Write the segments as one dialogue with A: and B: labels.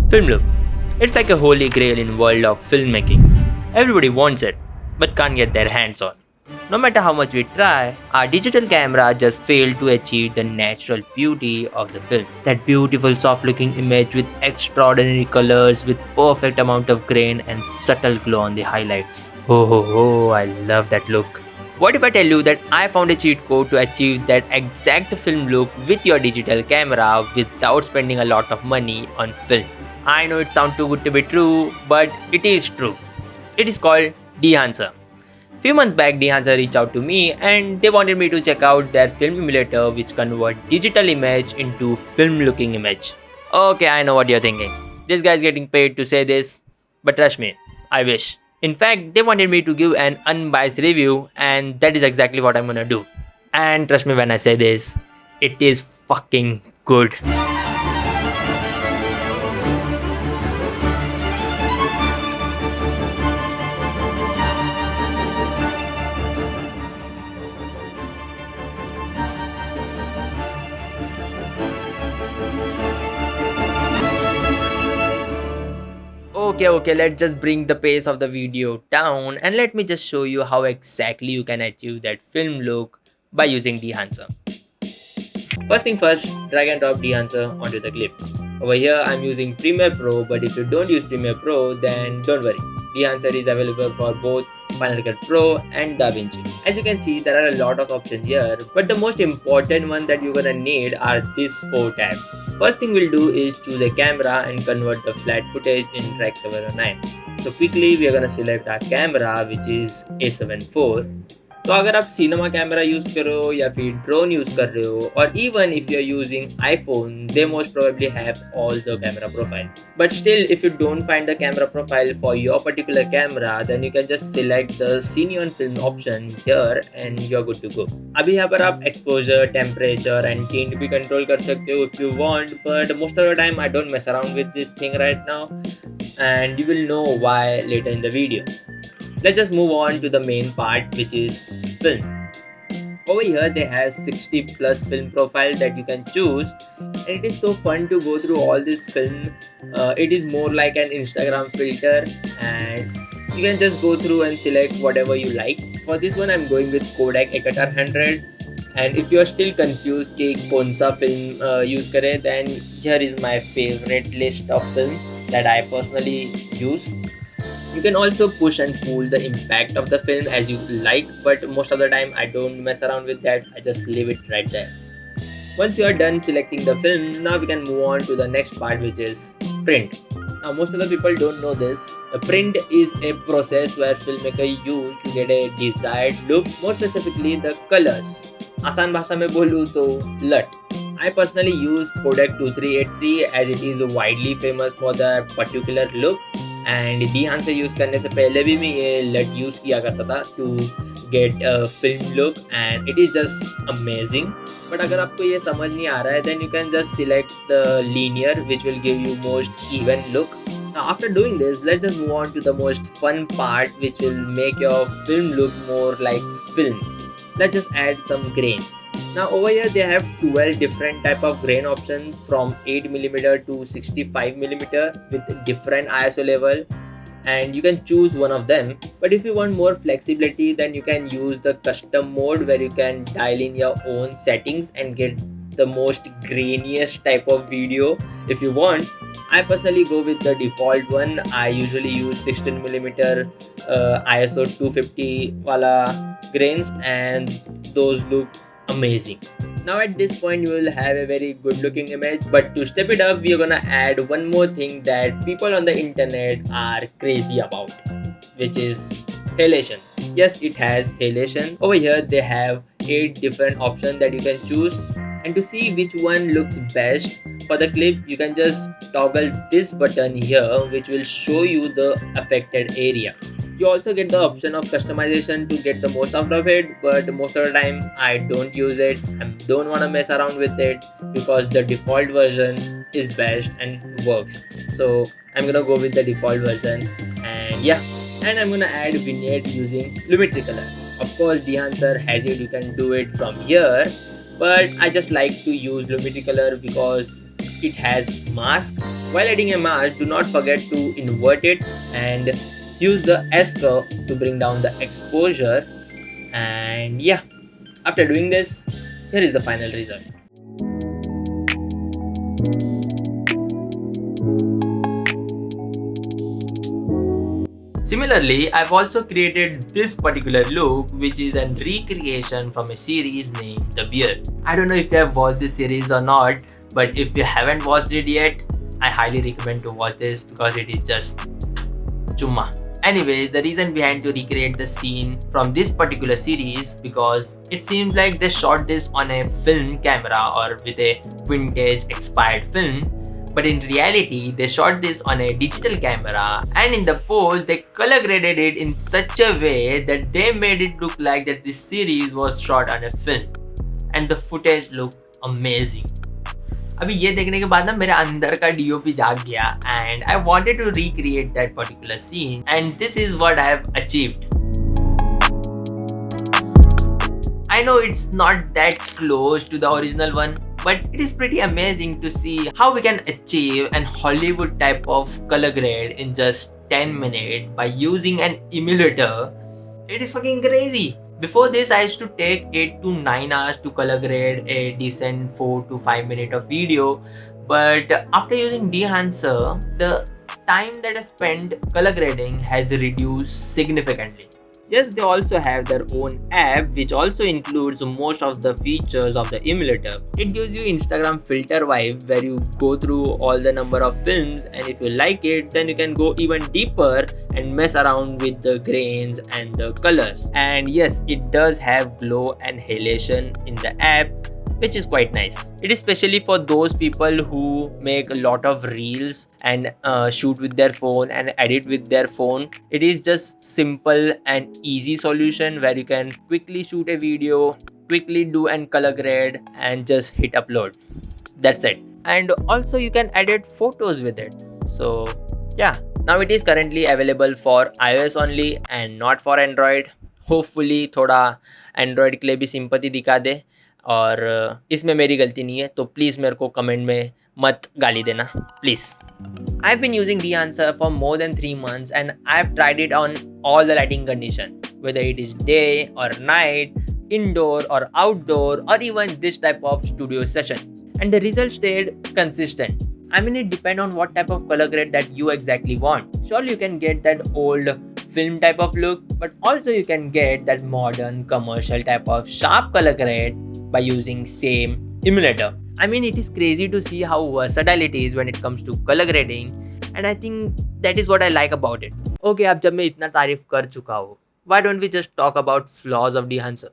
A: Film look. It's like a holy grail in world of filmmaking. Everybody wants it, but can't get their hands on. No matter how much we try, our digital camera just failed to achieve the natural beauty of the film. That beautiful soft-looking image with extraordinary colors, with perfect amount of grain and subtle glow on the highlights. Oh, I love that look. What if I tell you that I found a cheat code to achieve that exact film look with your digital camera without spending a lot of money on film? I know it sounds too good to be true, but it is true. It is called Dehancer. Few months back, Dehancer reached out to me and they wanted me to check out their film emulator which convert digital image into film looking image. Okay, I know what you're thinking. This guy's getting paid to say this, but trust me, I wish. In fact, they wanted me to give an unbiased review and that is exactly what I'm gonna do. And trust me when I say this, it is fucking good. Okay, let's just bring the pace of the video down and let me just show you how exactly you can achieve that film look by using Dehancer. First thing first, drag and drop Dehancer onto the clip. Over here, I'm using Premiere Pro, but if you don't use Premiere Pro, then don't worry. Dehancer is available for both Final Cut Pro and DaVinci. As you can see, there are a lot of options here, but the most important one that you're gonna need are these 4 tabs. First thing we'll do is choose a camera and convert the flat footage in track 709. So quickly we are gonna select our camera, which is A7 IV. तो अगर आप cinema camera use करो या फिर drone use कर रहे हो और even if you are using iPhone, they most probably have all the camera profile. But still, if you don't find the camera profile for your particular camera, then you can just select the Cine on Film option here and you're good to go. अभी यहाँ पर आप exposure, temperature and tint भी control कर सकते हो if you want, but most of the time I don't mess around with this thing right now and you will know why later in the video. Let's just move on to the main part, which is film. Over here they have 60 plus film profile that you can choose and it is so fun to go through all this film. It is more like an Instagram filter and you can just go through and select whatever you like. For this one I'm going with Kodak 100 and if you are still confused कि कौन सा film use करें, then here is my favorite list of film that I personally use. You can also push and pull the impact of the film as you like, but most of the time I don't mess around with that, I just leave it right there. Once you are done selecting the film, now we can move on to the next part, which is print. Now most of the people don't know this. The print is a process where filmmaker use to get a desired look, more specifically the colors. आसान भाषा में बोलूँ तो LUT. I personally use Kodak 2383 as it is widely famous for that particular look. And Dehancer use करने से पहले भी मैं ये LUT यूज़ किया करता था to get a film look and it is just amazing. But अगर आपको ये समझ नहीं आ रहा है then you can just select the linear which will give you most even look. After doing this, let's just move on to the most fun part which will make your film look more like film. Let's just add some grains. Now over here they have 12 different type of grain options from 8mm to 65mm with different ISO level and you can choose one of them. But if you want more flexibility then you can use the custom mode where you can dial in your own settings and get the most grainiest type of video if you want. I personally go with the default one. I usually use 16mm ISO 250 wala grains and those look amazing. Now at this point you will have a very good looking image, but to step it up we are gonna add one more thing that people on the internet are crazy about, which is halation. Yes, it has halation. Over here they have 8 different options that you can choose, and to see which one looks best for the clip you can just toggle this button here which will show you the affected area. You also get the option of customization to get the most out of it, but most of the time I don't use it. I don't want to mess around with it because the default version is best and works. So I'm gonna go with the default version and yeah, and I'm gonna add vignette using Lumetri color. Of course Dehancer has it, you can do it from here, but I just like to use Lumetri color because it has mask. While adding a mask, do not forget to invert it and use the S curve to bring down the exposure. And yeah, after doing this, here is the final result. Similarly, I've also created this particular look, which is a recreation from a series named The Beard. I don't know if you have watched this series or not, but if you haven't watched it yet, I highly recommend to watch this because it is just chumma. Anyways, the reason behind to recreate the scene from this particular series because it seems like they shot this on a film camera or with a vintage expired film, but in reality they shot this on a digital camera, and in the post they color graded it in such a way that they made it look like that this series was shot on a film, and the footage looked amazing. अभी ये देखने के बाद ना मेरे अंदर का DOP जाग गया and I wanted to recreate that particular scene, and this is what I have achieved. I know it's not that close to the original one, but it is pretty amazing to see how we can achieve an Hollywood type of color grade in just 10 minutes by using an emulator. It is fucking crazy. Before this, I used to take 8 to 9 hours to color grade a decent 4 to 5 minutes of video, but after using Dehancer, the time that I spend color grading has reduced significantly. Yes, they also have their own app which also includes most of the features of the emulator. It gives you Instagram filter vibe where you go through all the number of films, and if you like it then you can go even deeper and mess around with the grains and the colors. And yes, it does have glow and halation in the app, which is quite nice. It is especially for those people who make a lot of reels and shoot with their phone and edit with their phone. It is just simple and easy solution where you can quickly shoot a video, quickly do and color grade and just hit upload. That's it. And also you can edit photos with it. So yeah, now it is currently available for iOS only and not for Android. Hopefully थोड़ा Android के लिए भी sympathy दिखा दे, और इसमें मेरी गलती नहीं है, तो प्लीज़ मेरे को कमेंट में मत गाली देना please. I've been using Dehancer for more than 3 months and I've tried it on all the lighting condition, whether it is day or night, indoor or outdoor, or even this type of studio session, and the result stayed consistent. I mean, it depends on what type of color grade that you exactly want. Surely you can get that old film type of look, but also you can get that modern commercial type of sharp color grade by using same emulator. I mean, it is crazy to see how versatile it is when it comes to color grading, and I think that is what I like about it. Okay, अब जब मैं इतना तारीफ कर चुका हूँ, why don't we just talk about flaws of Dehancer?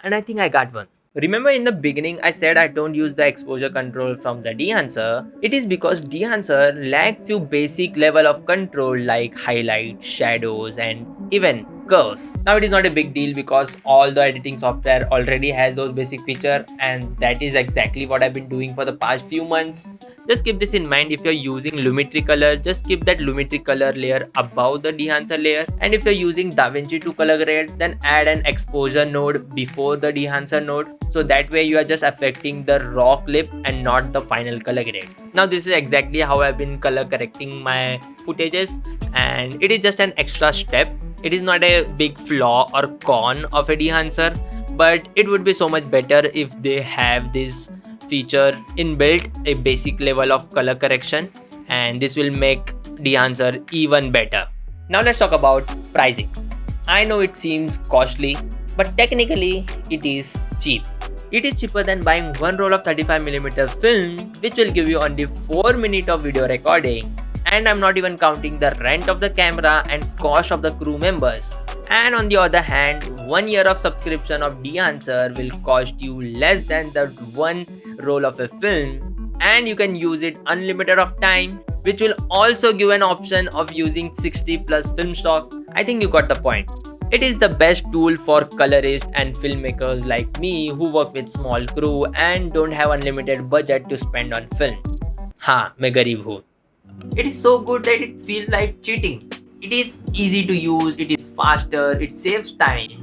A: And I think I got one. Remember in the beginning I said I don't use the exposure control from the Dehancer. It is because Dehancer lack few basic level of control like highlight, shadows and even curves. Now it is not a big deal because all the editing software already has those basic features, and that is exactly what I've been doing for the past few months. Just keep this in mind. If you're using Lumetri color, just keep that Lumetri color layer above the Dehancer layer, and if you're using DaVinci to color grade, then add an exposure node before the Dehancer node, so that way you are just affecting the raw clip and not the final color grade. Now this is exactly how I've been color correcting my footages, and it is just an extra step. It is not a big flaw or con of a Dehancer, but it would be so much better if they have this feature inbuilt, a basic level of color correction, and this will make Dehancer even better. Now let's talk about pricing. I know it seems costly, but technically it is cheap. It is cheaper than buying one roll of 35mm film, which will give you only 4 minutes of video recording, and I'm not even counting the rent of the camera and cost of the crew members. And on the other hand, 1 year of subscription of Dehancer will cost you less than the one roll of a film, and you can use it unlimited of time, which will also give an option of using 60 plus film stock. I think you got the point. It is the best tool for colorists and filmmakers like me who work with small crew and don't have unlimited budget to spend on film. हाँ, मैं गरीब हूँ. It is so good that it feels like cheating. It is easy to use, it is faster, it saves time.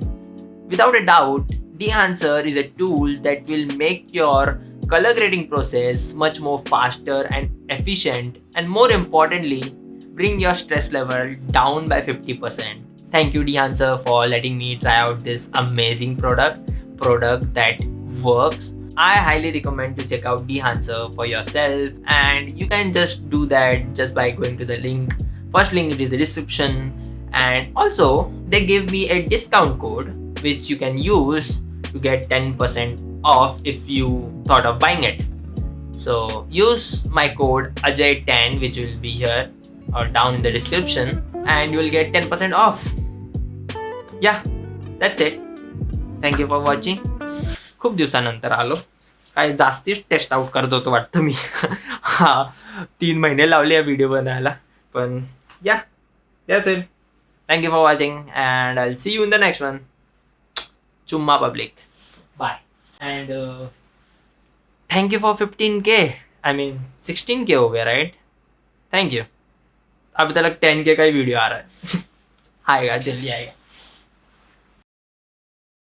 A: Without a doubt, Dehancer is a tool that will make your color grading process much more faster and efficient, and more importantly, bring your stress level down by 50%. Thank you Dehancer for letting me try out this amazing product that works. I highly recommend to check out Dehancer for yourself, and you can just do that just by going to the first link in the description. And also they give me a discount code which you can use to get 10% off if you thought of buying it. So use my code Ajay10, which will be here or down in the description, and you will get 10% off. Yeah, that's it. Thank you for watching. खूप दिवसानंतर आलो. काय जास्तीच test out करत होतो वाटतं मी. हा 3 महिने लावले या व्हिडिओ बनायला. पण yeah, that's it. Thank you for watching, and I'll see you in the next one. Chumma public. Bye. And thank you for 15k. I mean 16k हो गया, right? Thank you. अभी तक 10k का ही video आ रहा है. आएगा, जल्दी आएगा.